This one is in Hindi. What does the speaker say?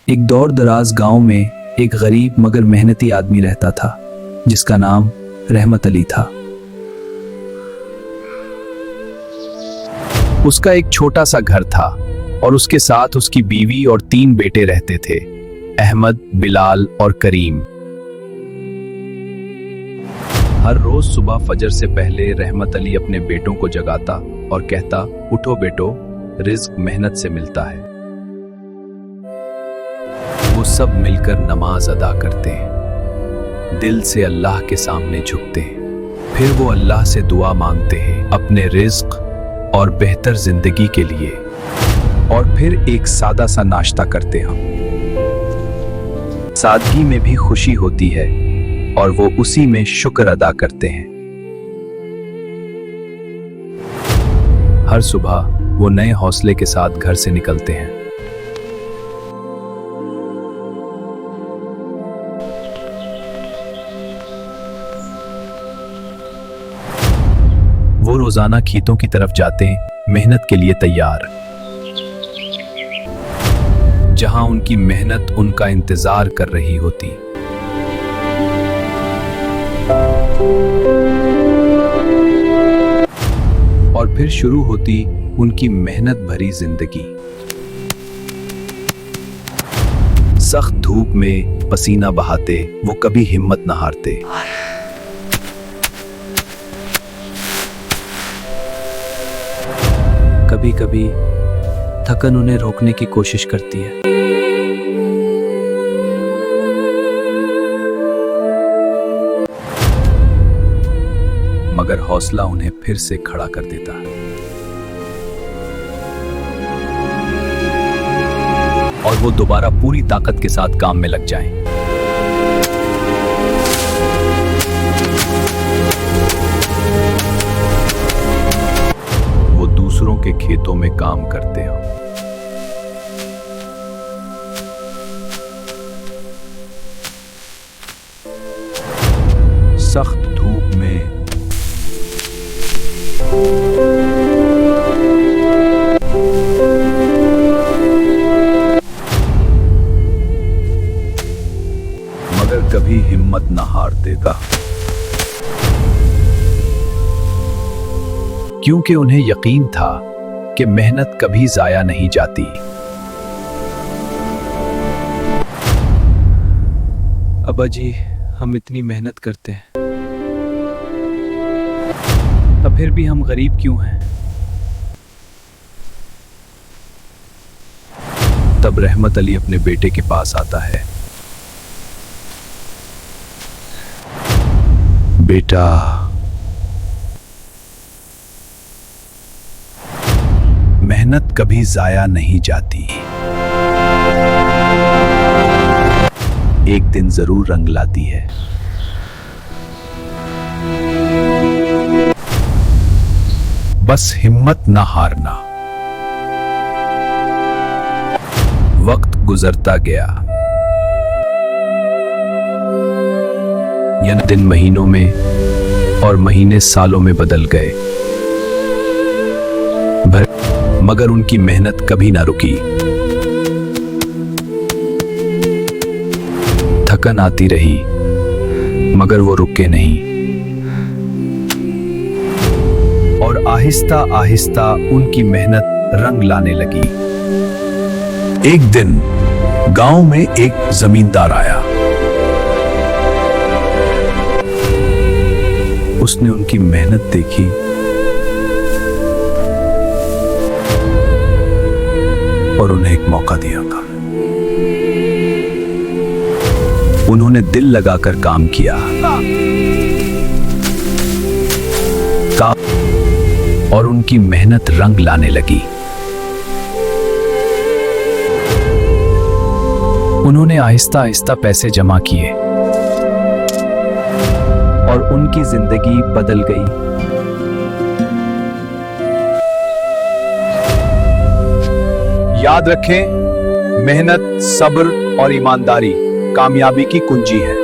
एक दौर दराज गांव में एक गरीब मगर मेहनती आदमी रहता था जिसका नाम रहमत अली था। उसका एक छोटा सा घर था और उसके साथ उसकी बीवी और 3 बेटे रहते थे, अहमद, बिलाल और करीम। हर रोज सुबह फजर से पहले रहमत अली अपने बेटों को जगाता और कहता, उठो बेटो, रिज्क मेहनत से मिलता है। वो सब मिलकर नमाज अदा करते हैं, दिल से अल्लाह के सामने झुकते हैं, फिर वो अल्लाह से दुआ मांगते हैं अपने रिज्क और बेहतर जिंदगी के लिए, और फिर एक सादा सा नाश्ता करते हैं। सादगी में भी खुशी होती है और वो उसी में शुक्र अदा करते हैं। हर सुबह वो नए हौसले के साथ घर से निकलते हैं। वो रोजाना खेतों की तरफ जाते हैं, मेहनत के लिए तैयार, जहां उनकी मेहनत उनका इंतजार कर रही होती। और फिर शुरू होती उनकी मेहनत भरी जिंदगी। सख्त धूप में पसीना बहाते वो कभी हिम्मत न हारते। कभी कभी थकन उन्हें रोकने की कोशिश करती है, मगर हौसला उन्हें फिर से खड़ा कर देता है और वो दोबारा पूरी ताकत के साथ काम में लग जाएं। वो दूसरों के खेतों में काम करते हैं, सख्त धूप में मगर कभी हिम्मत न हारते था, क्योंकि उन्हें यकीन था कि मेहनत कभी जाया नहीं जाती। अब्बा जी, हम इतनी मेहनत करते हैं, अब फिर भी हम गरीब क्यों हैं? तब रहमत अली अपने बेटे के पास आता है। बेटा, मेहनत कभी जाया नहीं जाती, एक दिन जरूर रंग लाती है। बस हिम्मत ना हारना। वक्त गुजरता गया, यह दिन महीनों में और महीने सालों में बदल गए, मगर उनकी मेहनत कभी ना रुकी। थकन आती रही, मगर वो रुके नहीं, और आहिस्ता आहिस्ता उनकी मेहनत रंग लाने लगी। एक दिन गांव में एक जमींदार आया। उसने उनकी मेहनत देखी और उन्हें एक मौका दिया। उन्होंने दिल लगाकर काम किया और उनकी मेहनत रंग लाने लगी। उन्होंने आहिस्ता आहिस्ता पैसे जमा किए और उनकी जिंदगी बदल गई। याद रखें, मेहनत, सब्र और ईमानदारी कामयाबी की कुंजी है।